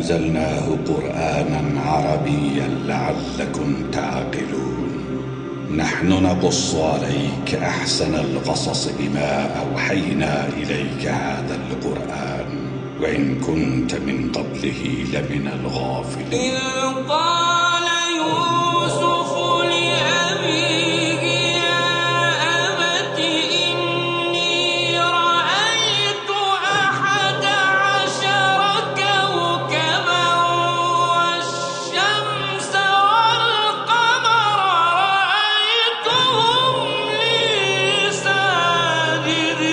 أنزلناه قرآنا عربيا لعلكم تعقلون. نحن نقص عليك أحسن القصص بما أوحينا إليك هذا القرآن وإن كنت من قبله لمن الغافلين. إذ قال يوسف لأبيه يا أبت إني رأيت 11 كوكبا والشمس والقمر رأيتهم لي ساجدين.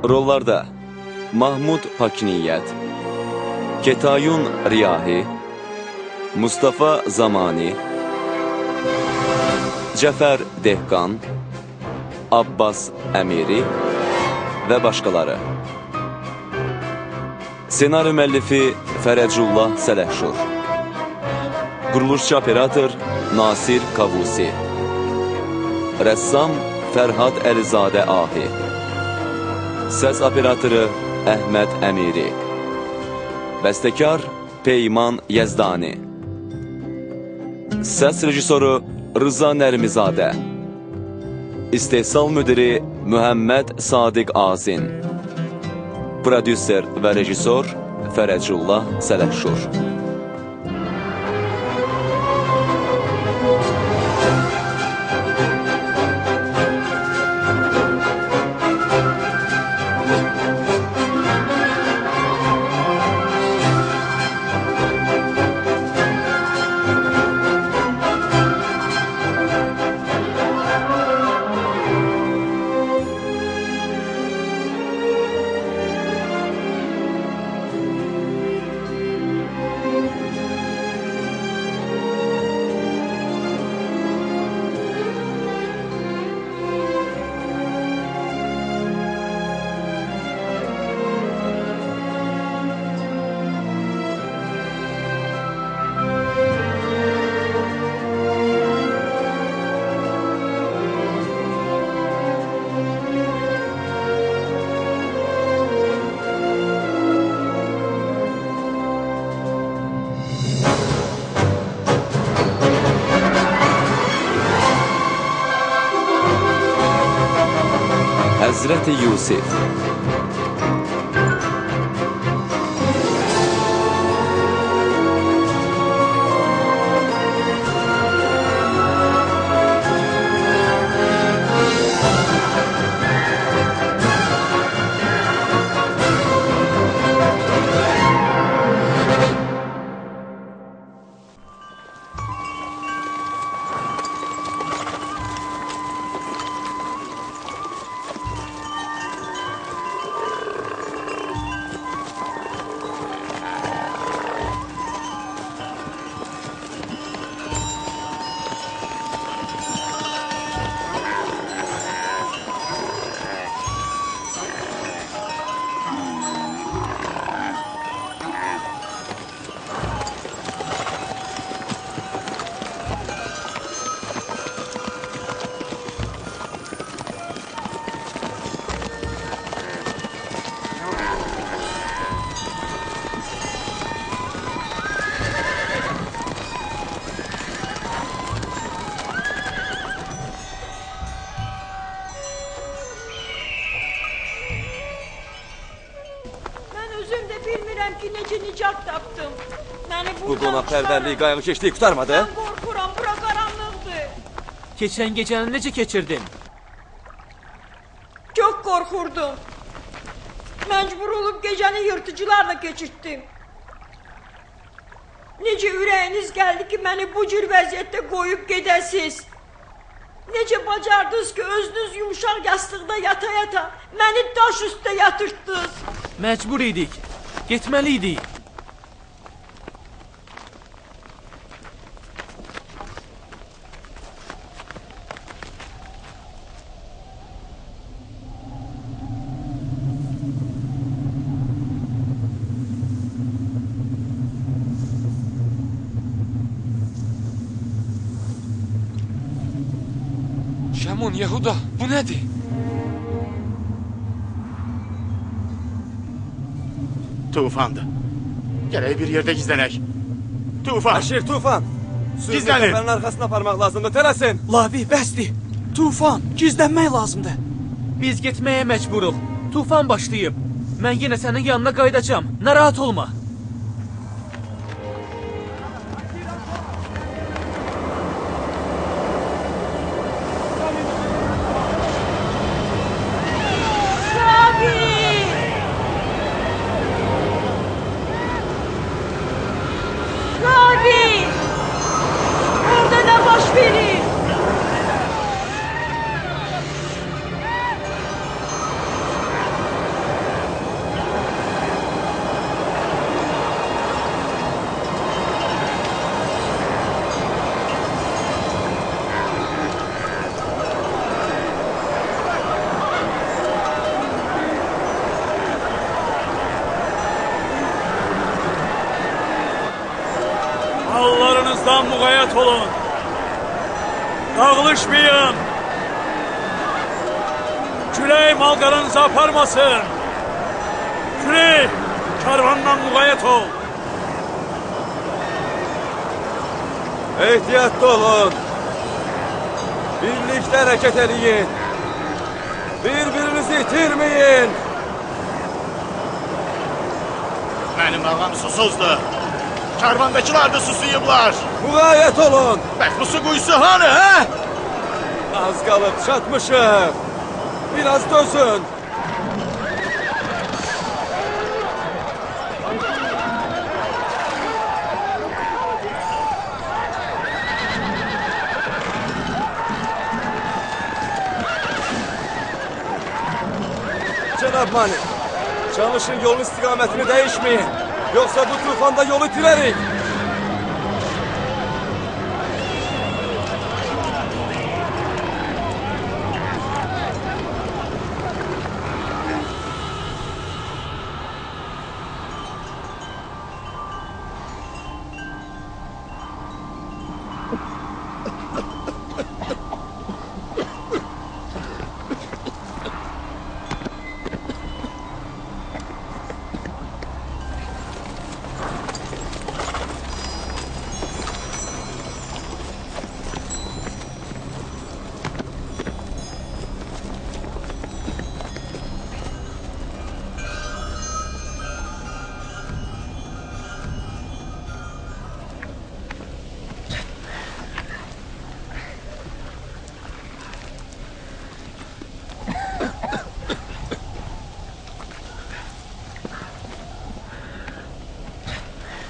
Rollarda Mahmud Pakniyyət, Ketayun Riyahi, Mustafa Zamani, Cəfər Dehqan, Abbas Əmiri və başqaları. Senari müəllifi Fərəcullah Sələhşur. Quruluşçu operator Nasir Kavusi. Rəssam Fərhad Əlizadə Ahi. Səs operatoru Əhməd Əmiri. Bəstəkar Peyman Yəzdani. Səs rejissoru Rıza Nərmizadə. İstehsal müdiri Mühəmməd Sadiq Azin. Prodüser və rejissor Fərəcullah Sələhşur. Həzrəti Yusif. Bu qonaqpərvərliyi qayğı keçdiyi qutarmadı? Mən qorxuram, bura qaranlıqdır. Keçən gecəni necə keçirdin? Çox qorxurdum. Məcbur olub gecəni yırtıcılarla keçirtdim. Necə ürəyiniz gəldi ki, məni bu cür vəziyyətdə qoyub gedəsiz? Necə bacardınız ki, özünüz yumuşaq yastıqda yata-yata məni daş üstə yatırtdınız? Məcbur idik, getməliydik. Aman Yahuda, bu nədir? Tufandır. Gərək bir yerdə gizlənək. Tufan! Aşir, Tufan! Sürücü Gizlənin. qəfənin arxasına aparmaq lazımdır, tələsin! Lavi, bəsdir. Tufan, gizlənmək lazımdır. Biz getməyə məcburuq. Tufan başlayıb. Mən yenə sənin yanına qayıdacam. Narahat olma. Rabi! Rabi! Orada ne baş verir? Mallarınızdan muğayət olun. Dağılışmayın. Külək malqaranızı aparmasın. Külək, karvandan muğayət ol. Ehtiyatlı olun! Birlikdə hərəkət eləyin! Bir-birinizi itirməyin! Mənim ağam susuzdur. Karvandakılar da susuyublar. Muğayət olun! Bəs bu su quyusu hanı, hə? Az qalıb çatmışıq! Biraz dözün! Cənab Mani, çalışın yolun istiqamətini dəyişməyin. Yoxsa bu tufanda yolu itirərik.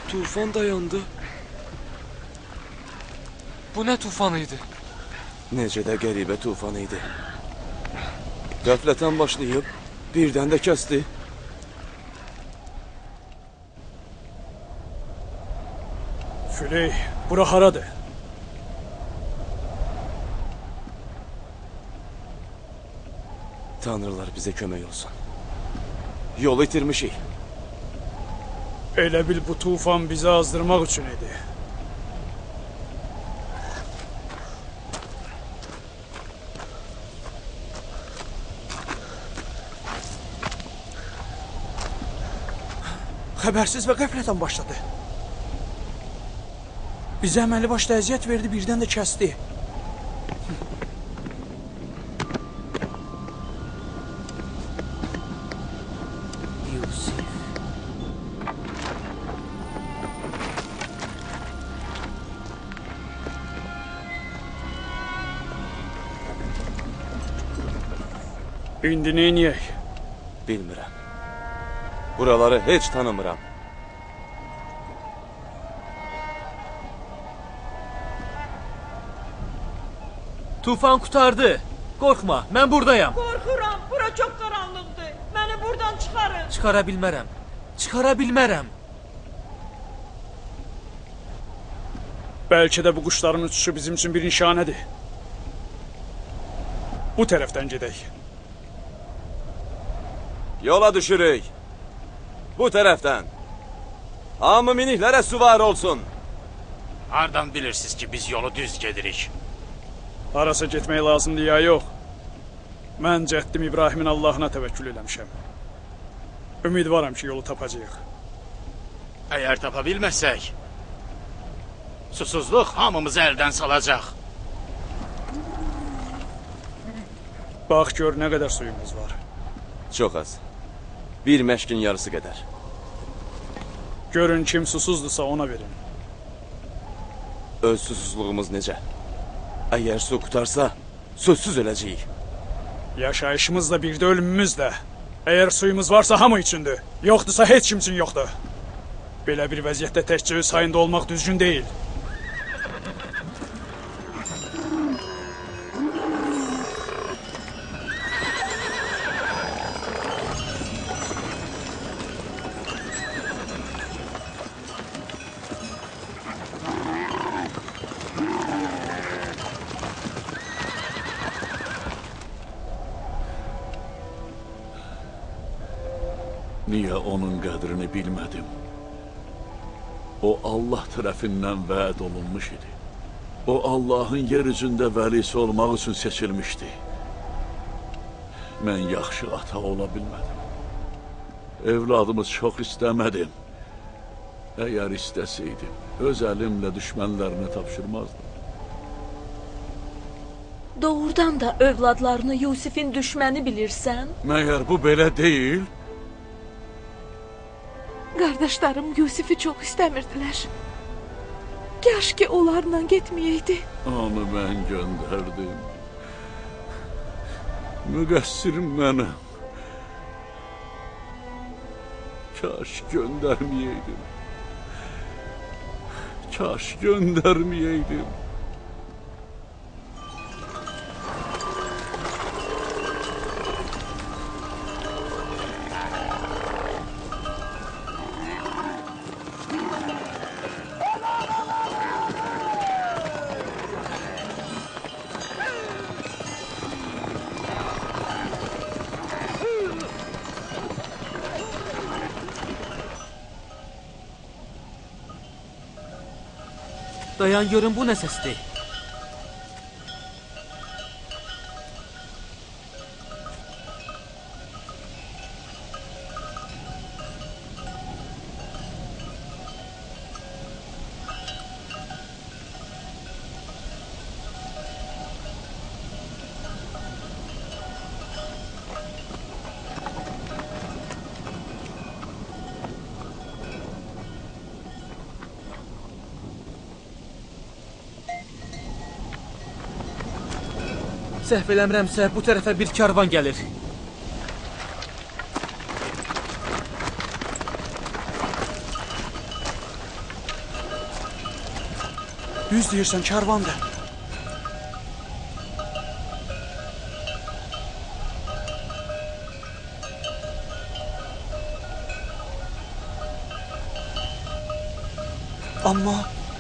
Tufan dayandı. Bu nə tufanı idi? Necə də qəribə tufan idi. Qəflətən başlayıb, birdən də kəsdi. Külək, bura haradır? Tanrılar bizə kömək olsun. Yolu itirmişik. Elə bil bu tufan bizi azdırmaq üçün idi. Xəbərsiz və qəflətən başladı. Bizə əməli başda əziyyət verdi, birdən də kəsdi. İndi neyniyək? Bilmirəm. Buraları heç tanımıram. Tufan qurtardı. Qorxma, mən buradayam. Korkuram, bura çok karanlıktı. Beni buradan çıkarın. Çıxara bilmərəm. Çıxara bilmərəm. Bəlkə də bu quşların uçuşu bizim üçün bir nişanədir. Bu tərəfdən gedək. Yola düşürük. Bu tərəfdən. Hamı miniklərə süvar olsun. Hardan bilirsiniz ki biz yolu düz gedirik? Harasa getmək lazımdır ya yox. Mən cəddim İbrahimin Allahına təvəkkül eləmişəm. Ümidvaram ki, yolu tapacağıq. Əgər tapa bilməsək, susuzluq hamımızı əldən salacaq. Bax gör nə qədər suyumuz var. Çox az. Bir məşqin yarısı qədər. Görün kim susuzdursa ona verin. Öz susuzluğumuz necə? Əgər su qutarsa, sözsüz öləcəyik. Yaşayışımız da bir də ölümümüz də. Əgər suyumuz varsa hamı üçündür. Yoxdursa heç kim üçün yoxdur. Belə bir vəziyyətdə təkcə öz hayında olmaq düzgün deyil. Niyə onun qədrini bilmədim? O Allah tərəfindən vəd olunmuş idi. O Allahın yer üzündə vəlisi olmaq üçün seçilmişdi. Mən yaxşı ata ola bilmədim. Evladımı çox istəmədim. Əgər istəsəydim, öz əlimlə düşmənlərini tapşırmazdım. Doğrudan da övladlarını Yusifin düşməni bilirsən? Məyər bu belə deyil? Qardaşlarım Yusifi çox istəmirdilər. Kaş ki onlarla getməyəydi. Onu mən göndərdim. Müqəssir mənəm. Kaş göndərməyəydim. Kaş göndərməyəydim. Dayan görün bu nə səsdir? Səhv eləmirəmsə bu tərəfə bir karvan gəlir. Düz deyirsən, karvandır.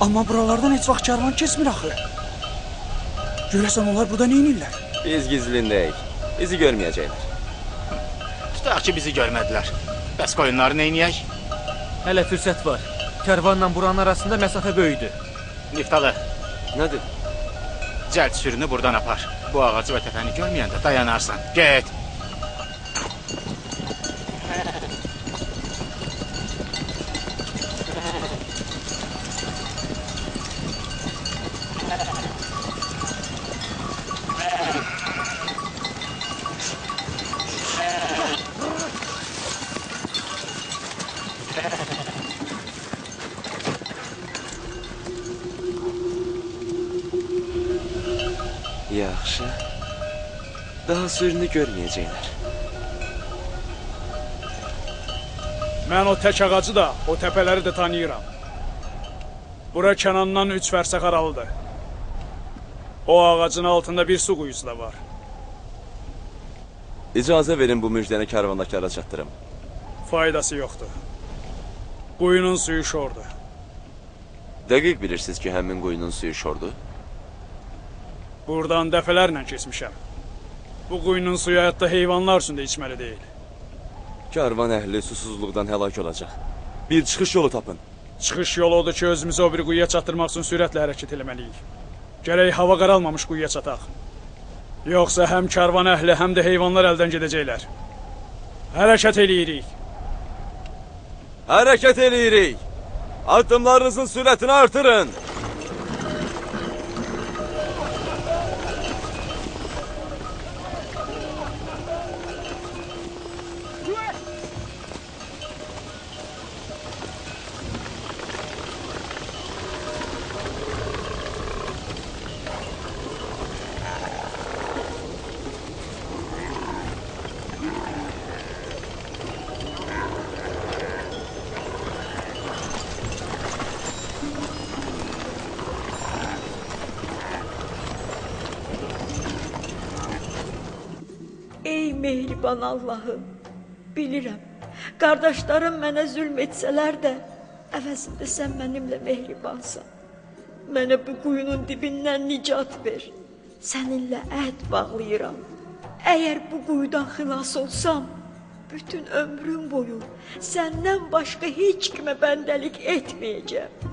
Amma buralardan heç vaxt karvan keçmir axı. Görəsən onlar burada neynirlər? Biz gizlindəyik. Bizi görməyəcəklər. Tutaq ki, bizi görmədilər. Bəs qoyunları neyniyək? Hələ fürsət var. Karvanla buranın arasında məsafə böyüdür. Niftalı, Nədir? cəld sürünü buradan apar. Bu ağacı və təpəni görməyəndə dayanarsan. Get! Yaxşı. Daha sürünü görməyəcəklər. Mən o tək ağacı da, o təpələri də tanıyıram. Bura Kənandan 3 fərsəx aralıdır. O ağacın altında bir su quyusu da var. İcazə verin bu müjdəni karvandakılara çatdırım. Faydası yoxdur. Quyunun suyu şordur. Dəqiq bilirsiniz ki, həmin quyunun suyu şordur. Buradan dəfələrlə keçmişəm. Bu quyunun suyu hətta heyvanlar üçün də içməli deyil. Karvan əhli susuzluqdan həlak olacaq. Bir çıxış yolu tapın. Çıxış yolu odur ki, özümüzü o bir quyuya çatdırmaq üçün sürətlə hərəkət eləməliyik. Gərək hava qaralmamış quyuya çataq. Yoxsa həm karvan əhli, həm də heyvanlar əldən gedəcəklər. Hərəkət eləyirik. Hərəkət eləyirik. Addımlarınızın sürətini artırın. Ey mehriban Allahım, bilirəm, qardaşlarım mənə zülm etsələr də, əvəzində sən mənimlə mehribansan. Mənə bu quyunun dibindən nicat ver. Səninlə əhd bağlayıram. Əgər bu quyudan xilas olsam, bütün ömrüm boyu səndən başqa heç kimə bəndəlik etməyəcəm.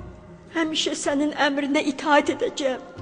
Həmişə sənin əmrinə itaat edəcəm.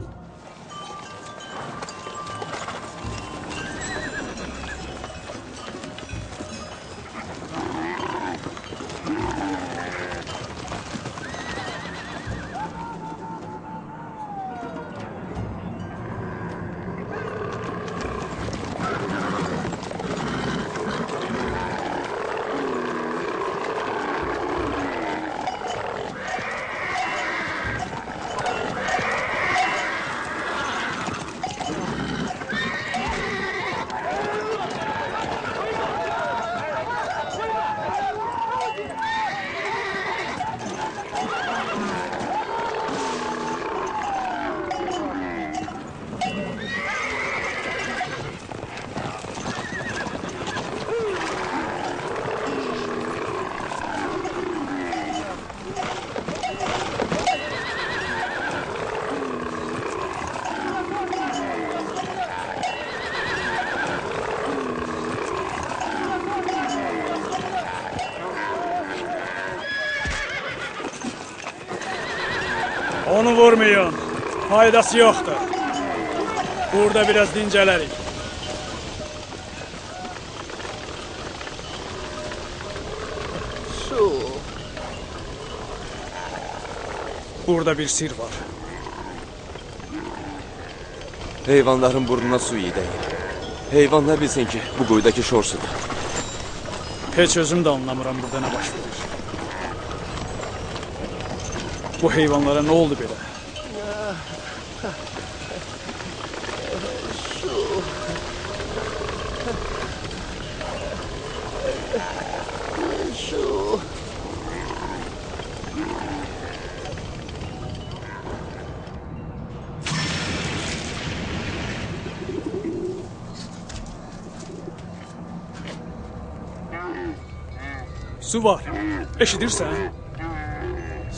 Onu vurmayın. Faydası yoxdur. Burada biraz dincələrik. Su. Burada bir sir var. Heyvanların burnuna su iyi deyil. Heyvan nə bilsin ki, bu quyudakı şor sudur. Heç özüm də anlamıram burada nə baş verir. Bu heyvanlara nə oldu belə? Su. Su var. Eşidirsən?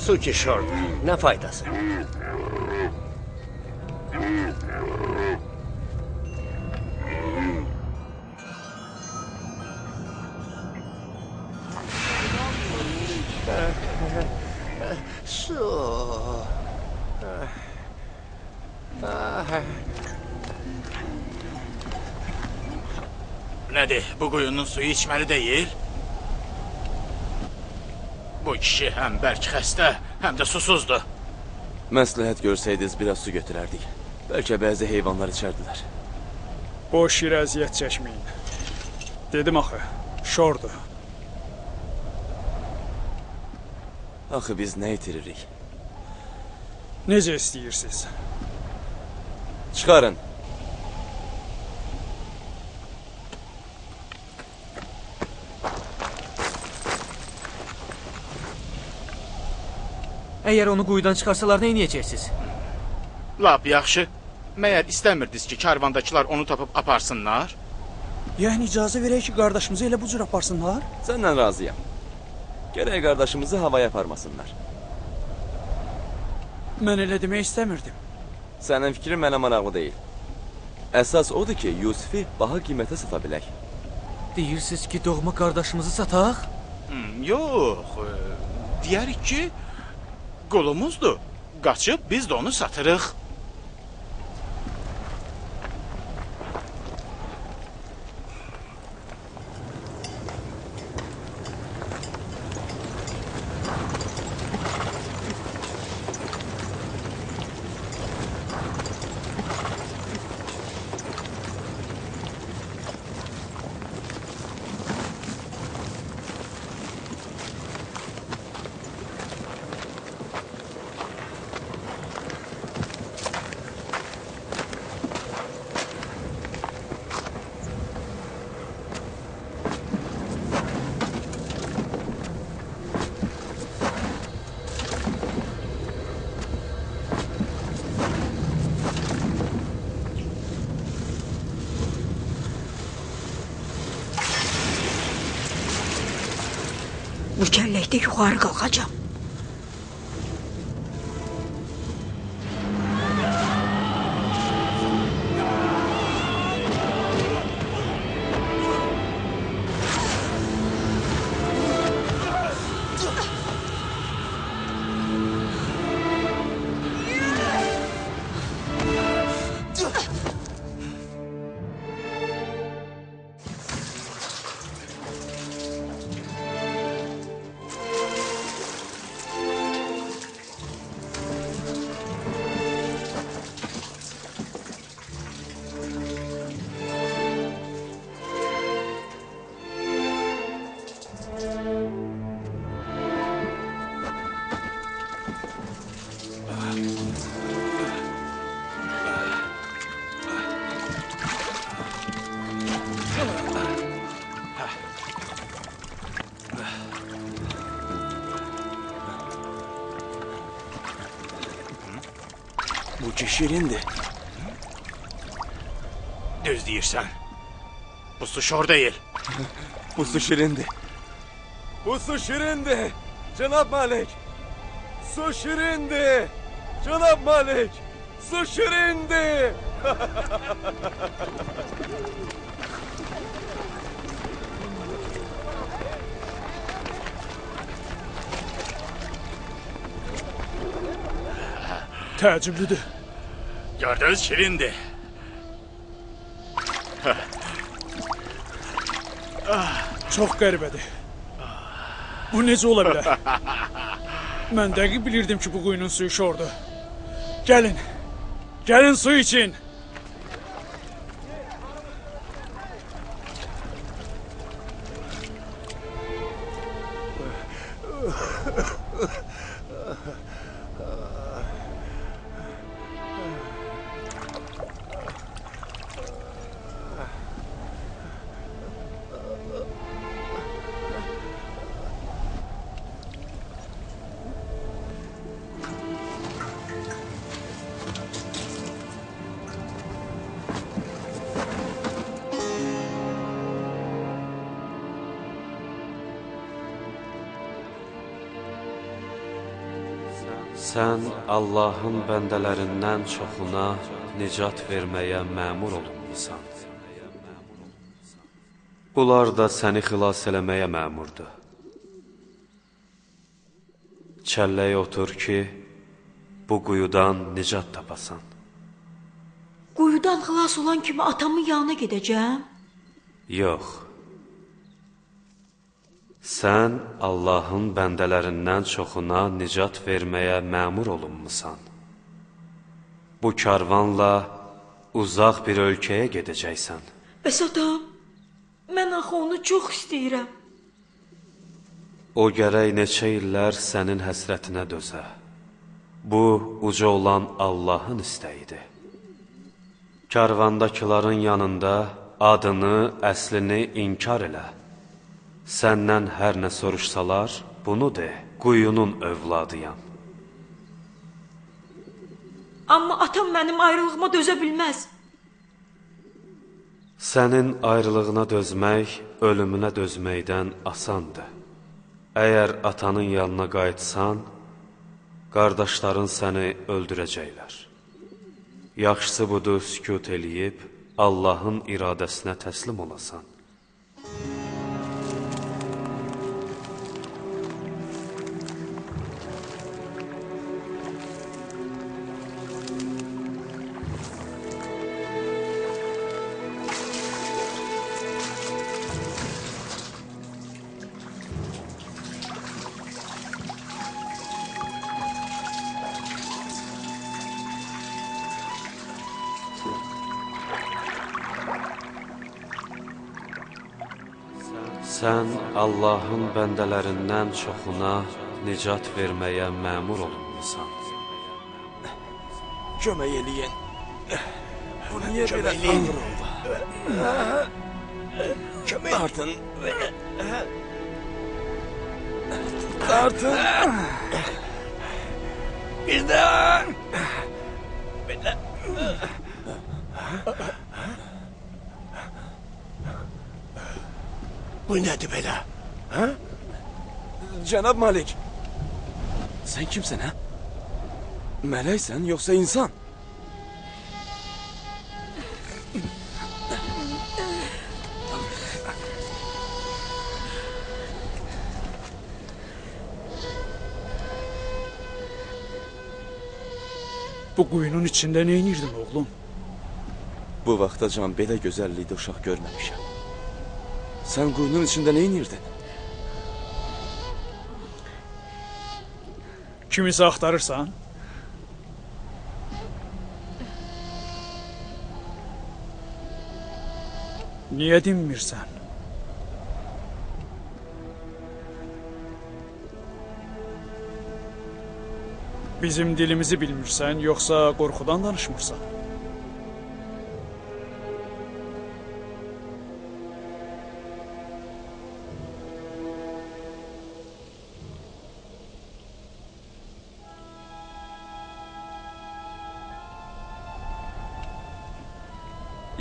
Su ki şordur. Ne faydası? Su. Nədir, bu quyunun suyu içməli deyil? Bu kişi həm bərk xəstə, həm də susuzdur. Məsləhət görsəydiniz, biraz su götürərdik. Bəlkə bəzi heyvanlar içərdilər. Boş yerə əziyyət çəkməyin. Dedim axı, şordur. Axı biz nə itiririk? Necə istəyirsiniz? Çıxarın. Əgər onu quyudan çıxarsalar, nə edəcəksiniz? Lap yaxşı. Məyər istəmirdiniz ki, karvandakılar onu tapıb aparsınlar? Yəni icazə verək ki, qardaşımızı elə bu cür aparsınlar? Səndən razıyam. Gərək qardaşımızı havaya aparmasınlar. Mən elə demək istəmirdim. Sənin fikrin mənə maraqlı deyil. Əsas odur ki, Yusifi baha qiymətə sata bilək. Deyirsiniz ki, doğma qardaşımızı sataq? Yox, deyərik ki, qulumuzdur. Qaçıb biz də onu satırıq. İndi yuxarı qalxacam. Bu ki şirindir. Düz deyirsən. Bu su şor deyil. Bu su şirindir. Bu su şirindir. Cenab Malik. Su şirindir. Cenab Malik. Su şirindir. Təəccüblüdür. Gördünüz şirindir. Çox qəribədir. Bu necə ola bilər? Mən dəqiq bilirdim ki, bu quyunun suyu şordur. Gəlin. Gəlin su için. Sən Allahın bəndələrindən çoxuna nicat verməyə məmur olunmusan. Bunlar da səni xilas eləməyə məmurdur. Çəlləyə otur ki, bu quyudan nicat tapasan. Quyudan xilas olan kimi atamın yanına gedəcəm? Yox. Sən Allahın bəndələrindən çoxuna nicat verməyə məmur olunmusan. Bu karvanla uzaq bir ölkəyə gedəcəksən. Bəs atam, mən axı onu çox istəyirəm. O gərək neçə illər sənin həsrətinə dözə. Bu, uca olan Allahın istəyidir. Karvandakıların yanında adını, əslini inkar elə. Səndən hər nə soruşsalar, bunu de, quyunun övladıyam. Amma atam mənim ayrılığıma dözə bilməz. Sənin ayrılığına dözmək, ölümünə dözməkdən asandır. Əgər atanın yanına qayıtsan, qardaşların səni öldürəcəklər. Yaxşısı budur, sükut eləyib, Allahın iradəsinə təslim olasan. Sən Allahın bəndələrindən çoxuna nicat verməyə məmur olunmusan. Kömək eləyin. Bu niyə belə ağır oldu? Kömək dartın. Dartın. Bir daha. Belə. Bu nədir belə? Cənab Malik. Sən kimsən, hə? Mələksən, yoxsa insan? Bu quyunun içində nə inirdin, oğlum? Bu vaxta can belə gözəllikdə uşaq görməmişəm. Sən quyunun içində nə inirdin? Kimisə axtarırsan? Niyə dinmirsən? Bizim dilimizi bilmirsən, yoxsa qorxudan danışmırsan?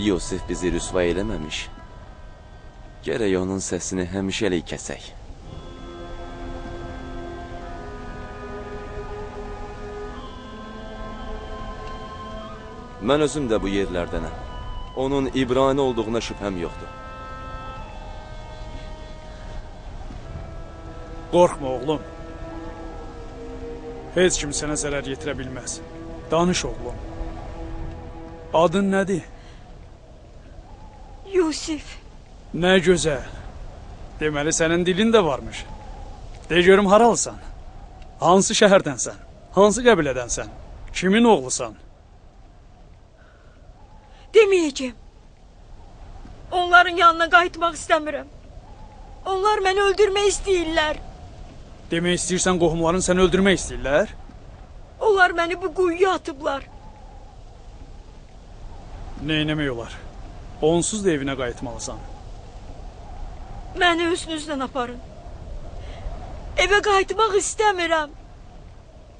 Yusif bizi rüsva eləməmiş. Gərək onun səsini həmişəlik kəsək. Mən özüm də bu yerlərdənəm. Onun İbrani olduğuna şübhəm yoxdur. Qorxma, oğlum. Heç kim sənə zərər yetirə bilməz. Danış, oğlum. Adın nədir? Yusif. Nə gözəl. Deməli, sənin dilin də varmış. De görüm, haralsan? Hansı şəhərdənsən? Hansı qəbilədənsən? Kimin oğlusan? Deməyəcəm. Onların yanına qayıtmaq istəmirəm. Onlar məni öldürmək istəyirlər. Demək istəyirsən, qohumların səni öldürmək istəyirlər? Onlar məni bu quyuya atıblar. Neynəmək olar? Onsuz da evinə qayıtmalısan. Məni özünüzlə aparın. Evə qayıtmaq istəmirəm.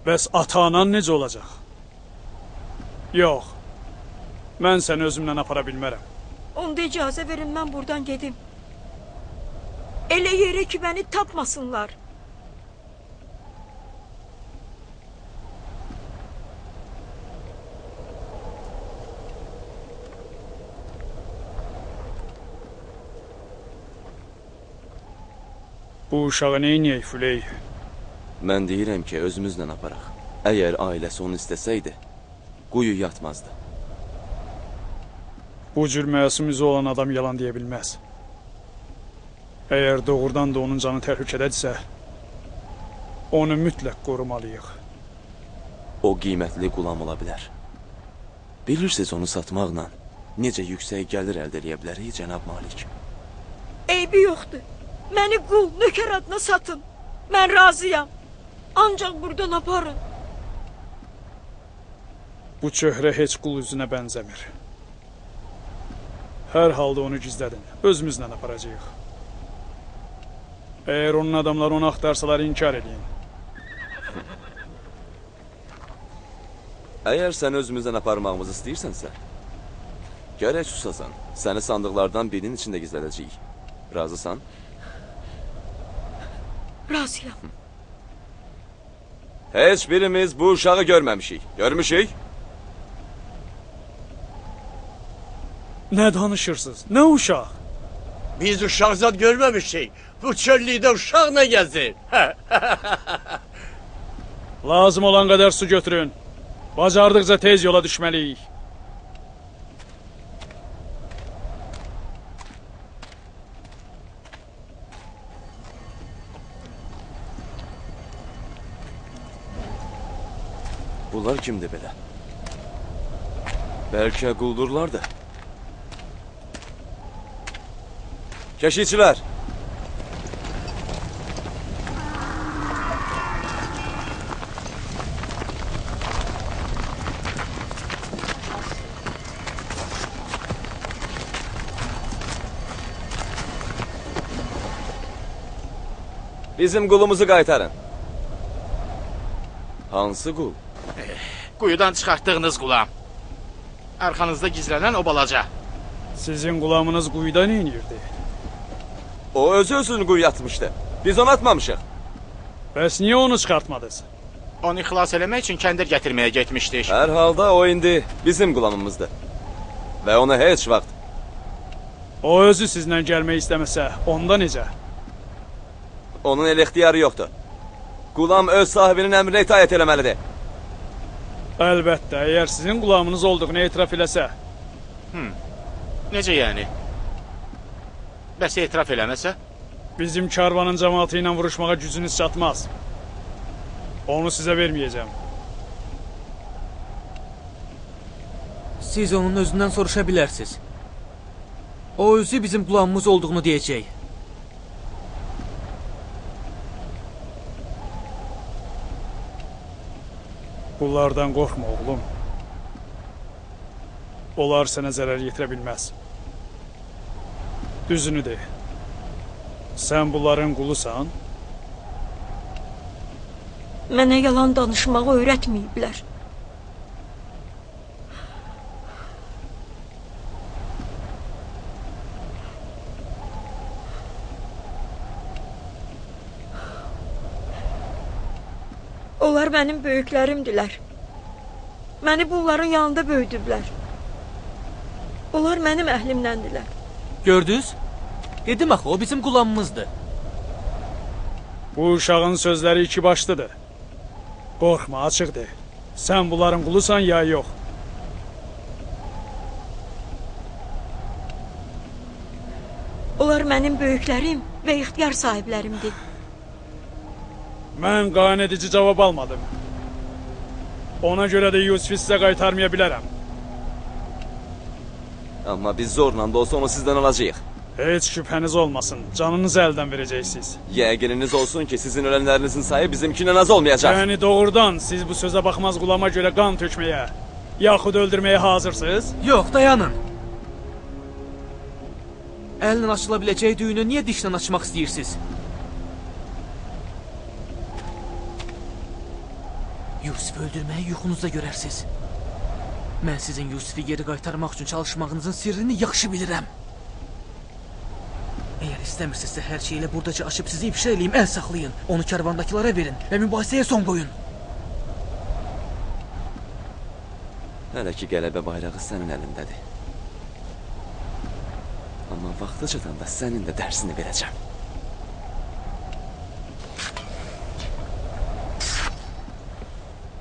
Bəs ata-anan necə olacaq? Yox. Mən səni özümlə apara bilmərəm. Onda icazə verin, mən buradan gedim. Elə yerə ki, məni tapmasınlar. Bu uşağı neyniyək, Füley? Mən deyirəm ki, özümüzlə aparaq. Əgər ailəsi onu istəsəydi, quyu yatmazdı. Bu cür məsum üzü olan adam yalan deyə bilməz. Əgər doğrudan da onun canı təhlükədədirsə, onu mütləq qorumalıyıq. O qiymətli qulam ola bilər. Bilirsiniz, onu satmaqla necə yüksək gəlir əldə edə bilərik, cənab Malik? Eybi yoxdur. Məni qul, nökər adına satın. Mən razıyam. Ancaq buradan aparın. Bu çöhrə heç qul üzünə bənzəmir. Hər halda onu gizlədin. Özümüzlə aparacağıq. Əgər onun adamları onu axtarsalar, inkar edin. Əgər sən özümüzdən aparmağımızı istəyirsənsə, gərək susasan. Səni sandıqlardan birinin içində gizlədəcəyik. Razısan? Razıyam. Heç birimiz bu uşağı görməmişik. Görmüşük? Nə danışırsınız? Nə uşaq? Biz uşaq zad görməmişik. Bu çöllükdə uşaq nə gəzir? Lazım olan qədər su götürün. Bacardıqca tez yola düşməliyik. Bunlar kimdir belə? Bəlkə quldurlar da. Keşikçilər! Bizim qulumuzu qaytarın. Hansı qul? Quyudan çıxartdığınız qulam. Arxanızda gizlənən o balaca. Sizin qulamınız quyuda neynirdi? O özü-özünü quyu atmışdı. Biz onu atmamışıq. Bəs niyə onu çıxartmadınız? Onu xilas eləmək üçün kəndir gətirməyə getmişdik. Hər halda o indi bizim qulamımızdır. Və ona heç vaxt. O özü sizlə gəlmək istəməsə, onda necə? Onun el ixtiyarı yoxdur. Qulam öz sahibinin əmrinə itaət eləməlidir. Əlbəttə, əgər sizin qulamınız olduğunu etiraf eləsə. Necə yəni? Bəs etiraf eləməsə? Bizim karvanın cəmaatı ilə vuruşmağa gücünüz çatmaz. Onu sizə verməyəcəm. Siz onun özündən soruşa bilərsiniz. O özü bizim qulamımız olduğunu deyəcək. Bunlardan qorxma, oğlum. Onlar sənə zərər yetirə bilməz. Düzünü de. Sən bunların qulusan? Mənə yalan danışmağı öyrətməyiblər. Onlar mənim böyüklərimdilər. Məni bunların yanında böyüdüblər. Onlar mənim əhlimləndilər. Gördünüz? Dedim axı, o bizim qulamımızdır. Bu uşağın sözləri iki başlıdır. Qorxma, açıq de. Sən bunların qulusan ya yox? Onlar mənim böyüklərim və ixtiyar sahiblərimdir. Mən qane edici cavab almadım. Ona görə də Yusifi sizə qaytarmaya bilərəm. Amma biz zorla da olsa onu sizdən alacağıq. Heç şübhəniz olmasın, canınızı əldən verəcəksiniz. Yəqininiz olsun ki, sizin ölənlərinizin sayı bizimkindən az olmayacaq. Yəni doğrudan siz bu sözə baxmaz qulama görə qan tökməyə, yaxud öldürməyə hazırsınız? Yox, dayanın. Əllə açıla biləcək düyünü niyə dişlə açmaq istəyirsiniz? Yusifi öldürməyi yuxunuzda görərsiniz. Mən sizin Yusifi geri qaytarmaq üçün çalışmağınızın sirrini yaxşı bilirəm. Əgər istəmirsinizsə hər şeyi ilə buradaca açıb sizi ifşa eləyim, əl saxlayın. Onu karvandakılara verin və mübahisəyə son qoyun. Hələ ki qələbə bayrağı sənin əlindədir. Amma vaxtı çatanda sənin də dərsini verəcəm.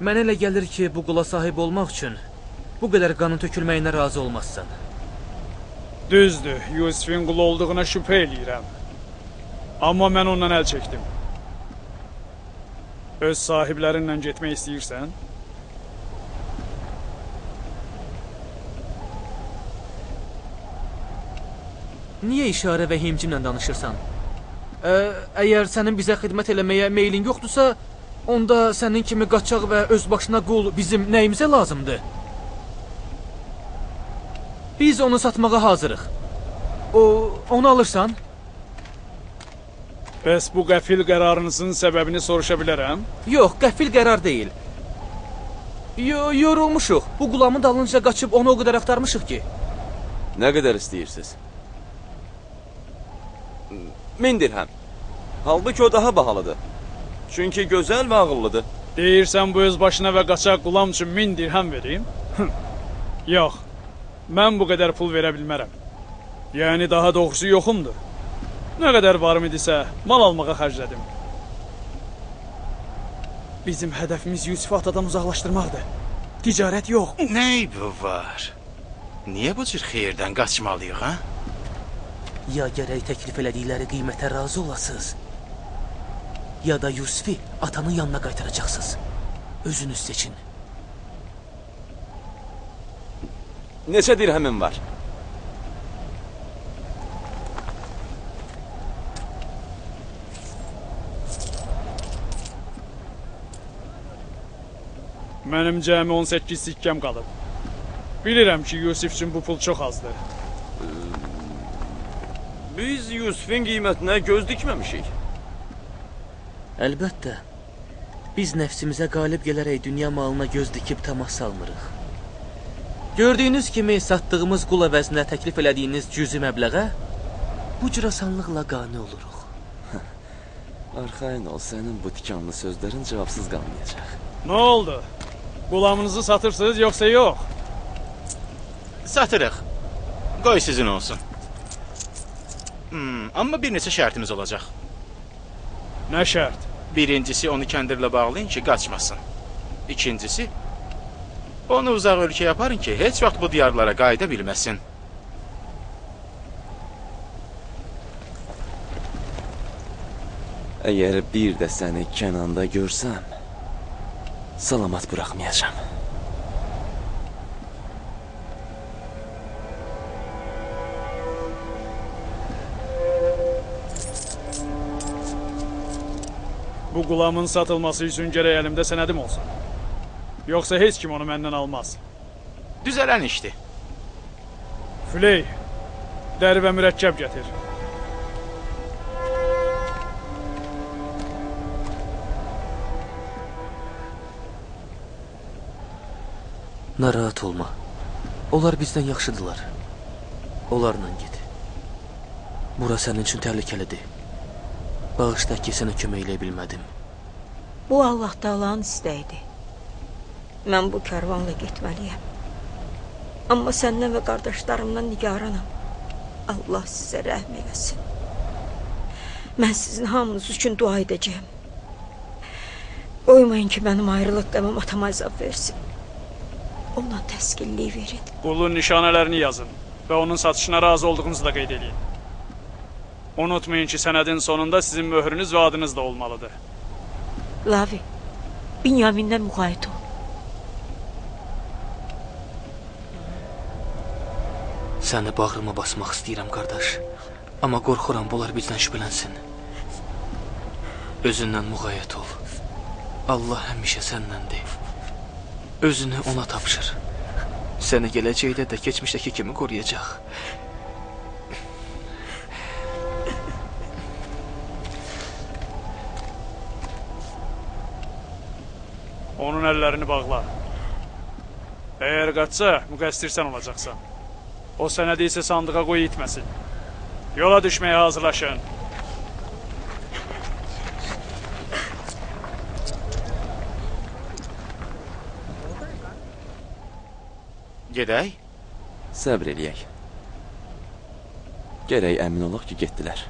Mənə elə gəlir ki, bu qula sahib olmaq üçün bu qədər qanın tökülməyinə razı olmazsan. Düzdür, Yusifin qulu olduğuna şübhə eləyirəm. Amma mən ondan əl çəkdim. Öz sahiblərinlə getmək istəyirsən? Niyə işarə və himcimlə danışırsan? Əgər sənin bizə xidmət eləməyə meylin yoxdursa, onda sənin kimi qaçaq və öz başına qul bizim nəyimizə lazımdır? Biz onu satmağa hazırıq. Onu alırsan? Bəs bu qəfil qərarınızın səbəbini soruşa bilərəm? Yox, qəfil qərar deyil. Yorulmuşuq. Bu qulamın dalınca qaçıb onu o qədər axtarmışıq ki. Nə qədər istəyirsiniz? 1000 dirhəm. Halbuki o daha bahalıdır. Çünki gözəl və ağıllıdır. Deyirsən bu öz başına və qaçaq qulam üçün 1000 dirhəm vereyim? Yox, mən bu qədər pul verə bilmərəm. Yəni daha doğrusu yoxumdur. Nə qədər varım idisə, mal almağa xərclədim. Bizim hədəfimiz Yusifi atadan uzaqlaşdırmaqdır. Ticarət yox. Nəy bu var? Niyə bu cür xeyirdən qaçmalıyıq, ha? Ya gərək təklif elədikləri qiymətə razı olasınız, ya da Yusifi atanın yanına qaytaracaqsınız. Özünüz seçin. Neçə dirhəmin var? Mənim cəmi 18 sikkəm qalıb. Bilirəm ki, Yusif üçün bu pul çox azdır. Biz Yusifin qiymətinə göz dikməmişik. Əlbəttə, biz nəfsimizə qalib gələrək dünya malına göz dikib təmas salmırıq. Gördüyünüz kimi satdığımız qul əvəzinə təklif elədiyiniz cüzi məbləğə bu cür asanlıqla qane oluruq. Arxayın ol, sənin bu tikanlı sözlərin cavabsız qalmayacaq. Nə oldu? Qulamınızı satırsınız yoxsa yox? Satırıq. Qoy sizin olsun. Amma bir neçə şərtimiz olacaq. Nə şərt? Birincisi, onu kəndirlə bağlayın ki, qaçmasın. İkincisi, onu uzaq ölkəyə aparın ki, heç vaxt bu diyarlara qayıda bilməsin. Əgər bir də səni Kənanda görsəm, salamat buraxmayacam. Bu qulamın satılması üçün gərək əlimdə sənədim olsun. Yoxsa heç kim onu məndən almaz. Düzələn işdir. Füley, dəri və mürəkkəb gətir. Narahat olma. Onlar bizdən yaxşıdırlar. Onlarla git. Bura sənin üçün təhlükəlidir. Bağışla ki, sənə kömək eləyə bilmədim. Bu Allah Taala'nın istəyidir. Mən bu kərvanla getməliyəm. Amma səndən və qardaşlarımdan nigaranam. Allah sizə rəhm eləsin. Mən sizin hamınız üçün dua edəcəyəm. Qoymayın ki, mənim ayrılıq qəmim atama əzab versin. Ona təskinlik verin. Qulun nişanələrini yazın və onun satışına razı olduğunuzu da qeyd edin. Unutmayın ki, sənədin sonunda sizin möhrünüz və adınız da olmalıdır. Lavi, Binyamin'dən müğayət ol. Səni bağrıma basmaq istəyirəm, qardaş. Amma qorxuram, bunlar bizdən şübhələnsin. Özündən müğayət ol. Allah həmişə səndəndir. Özünü ona tapşır. Səni gələcəkdə də keçmişdəki kimi qoruyacaq. Onun əllərini bağla. Əgər qaçsa, müqəssirsən olacaqsan. O sənədi isə sandığa qoy itməsin. Yola düşməyə hazırlaşın. Gedək? Səbr eləyək. Gərək əmin olaq ki, getdilər.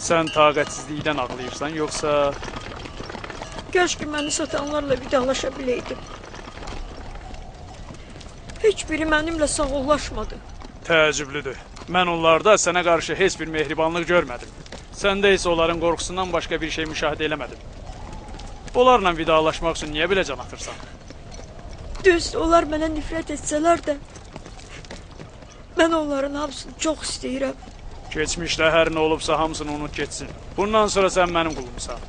Sən taqətsizlikdən ağlayırsan, yoxsa... Kəş ki, məni satanlarla vidalaşa biləydim. Heç biri mənimlə sağollaşmadı. Təəccüblüdür. Mən onlarda sənə qarşı heç bir mehribanlıq görmədim. Səndə isə onların qorxusundan başqa bir şey müşahidə eləmədim. Onlarla vidalaşmaq üçün niyə belə can atırsan? Düz, onlar mənə nifrət etsələr də, mən onların hamısını çox istəyirəm. Keçmişdə hər nə olubsa hamısını unut getsin. Bundan sonra sən mənim qulumsan.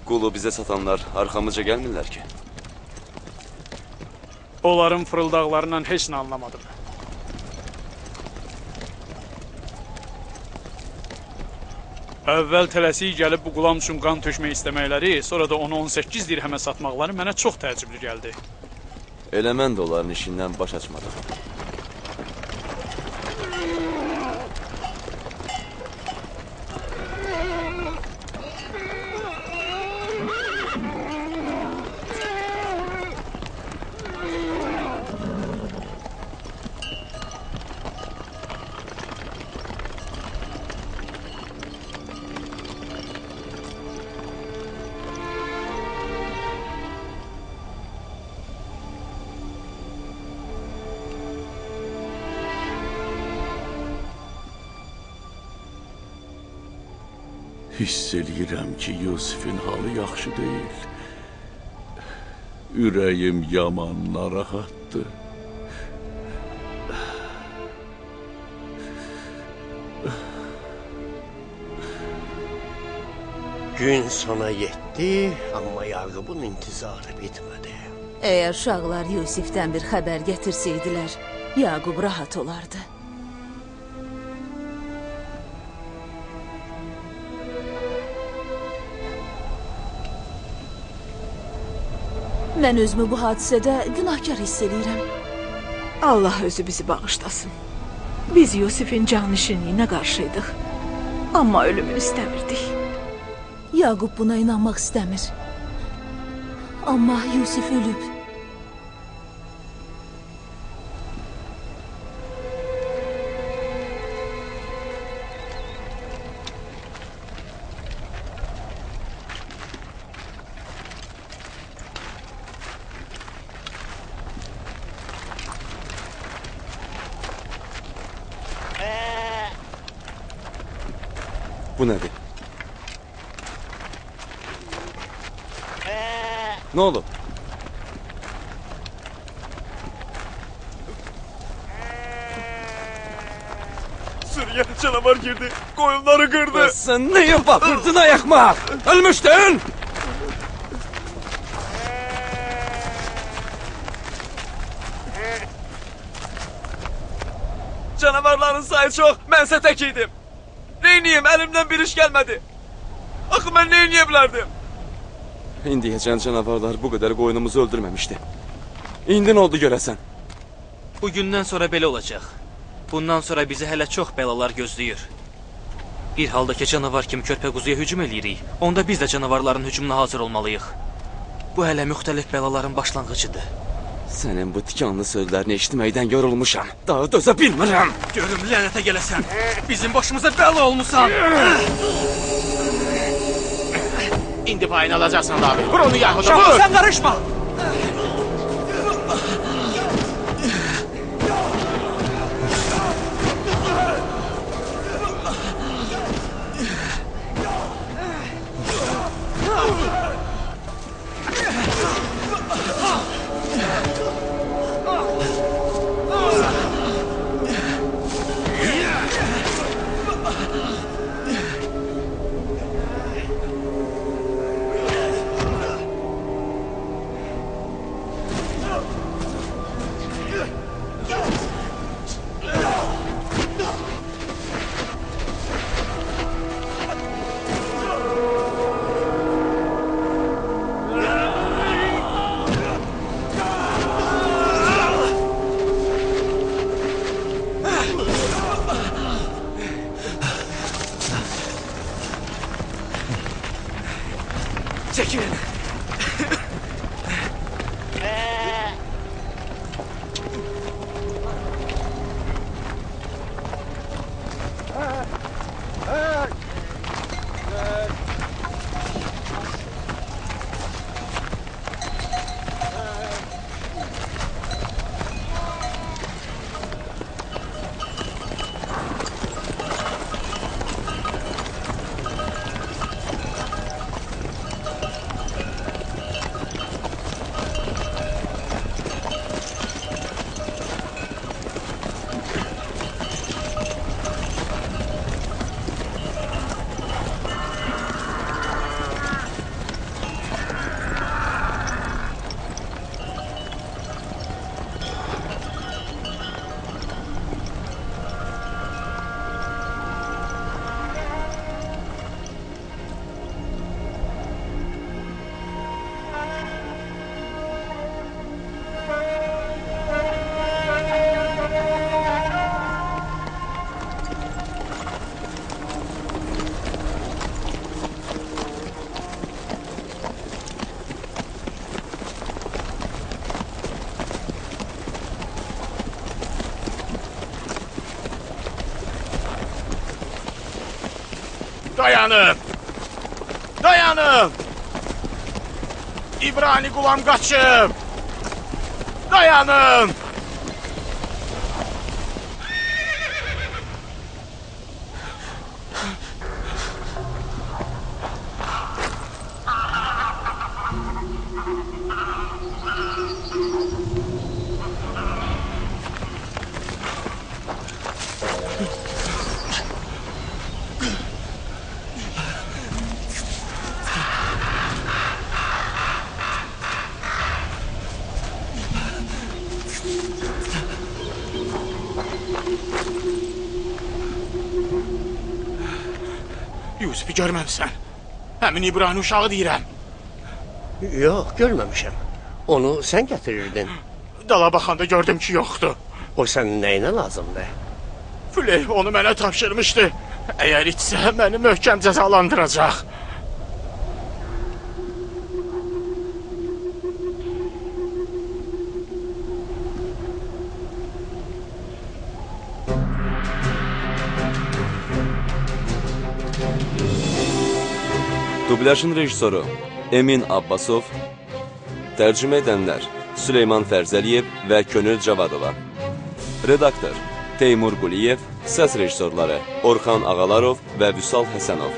Qulu bizə satanlar arxamıca gəlmirlər ki. Onların fırıldaqlarından heç nə anlamadım. Əvvəl tələsik gəlib bu qulam üçün qan tökmək istəməkləri, sonra da onu 18 dirhəmə satmaqları mənə çox təəccüblü gəldi. Elə mən də onların işindən baş açmadım. Hiss eləyirəm ki, Yusifin halı yaxşı deyil. Ürəyim yaman narahatdır. Gün sona yetdi, amma Yaqubun intizarı bitmədi. Əgər uşaqlar Yusifdən bir xəbər gətirsəydilər, Yaqub rahat olardı. Mən özümü bu hadisədə günahkar hiss edirəm. Allah özü bizi bağışlasın. Biz Yusifin canişinliyinə qarşıydıq. Amma ölümünü istəmirdik. Yaqub buna inanmaq istəmir. Amma Yusif ölüb. Bu nədir? Nə olub? Sürüyə canavar girdi, qoyunları qırdı. Sən nəyə baxırdın ayaqmaq? Ölmüşdün! Canavarların sayı çox, mənsə tək idim. Neyniyim, əlimdən bir iş gəlmədi. Axı, mən neyniyə bilərdim? İndiyəcən canavarlar bu qədər qoyunumuzu öldürməmişdi. İndi nə oldu görəsən? Bugündən sonra belə olacaq. Bundan sonra bizi hələ çox bəlalar gözləyir. Bir halda ki, canavar kimi körpə quzuya hücum eləyirik, onda biz də canavarların hücumuna hazır olmalıyıq. Bu hələ müxtəlif bəlaların başlanğıcıdır. Sənin bu tikanlı sözlərini eşitməkdən yorulmuşam. Daha dözə bilmirəm. Görüm lənətə gələsən. Bizim başımıza bəla olmusan. İndi payını alacaqsan abi. Vur onu yahuda, vur! vur! Sən qarışma! Çəkilin. Dayanın! Dayanın! İbrani Qulam qaçıb! Dayanın! Yusifi görməmsən. Həmin İbrani uşağı deyirəm. Yox, görməmişəm. Onu sən gətirirdin. Dala baxanda gördüm ki, yoxdur. O sənin nəyinə lazımdır? Füley onu mənə tapşırmışdı. Əgər içsə, məni möhkəm cəzalandıracaq. Dublyajın rejissoru Emin Abbasov, tərcümə edənlər Süleyman Fərzəliyev və Könül Cavadova, redaktor Teymur Quliyev, səs rejissorları Orxan Ağalarov və Vüsal Həsənov,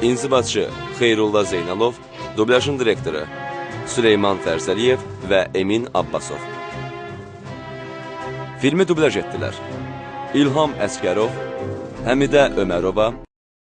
inzibatçı Xeyrulla Zeynalov, dublyajın direktoru Süleyman Fərzəliyev və Emin Abbasov. Filmi dublyaj etdilər İlham Əskərov, Həmidə Ömərova,